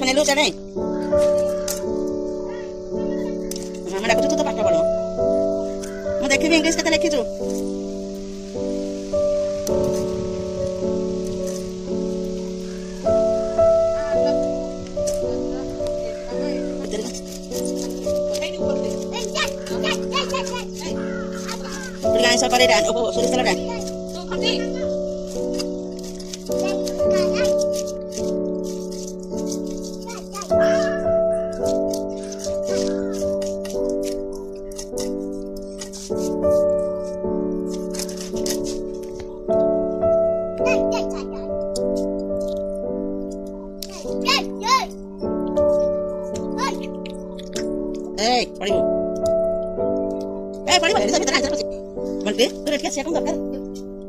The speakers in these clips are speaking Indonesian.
ମାନେ ଲୁଚା ନାଇଁ ମାମା ଡାକୁଛୁ ତୁ ତ ପାଠ ପଢ ମୁଁ ଦେଖିବି ଇଂଲିଶ କେତେ ଲେଖିଛୁ Sa palitan, opo, sulit talaga. Hey, parimu. Parimu, ini sampai terakhir pasti. Berarti, udah dikasih aku enggak kan?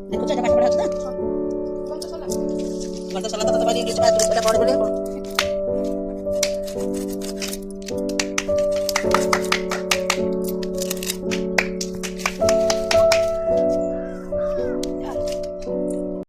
Ikut aja pakai pada sudah. Kontak salah tetap ada yang cepat, sudah power boleh aku.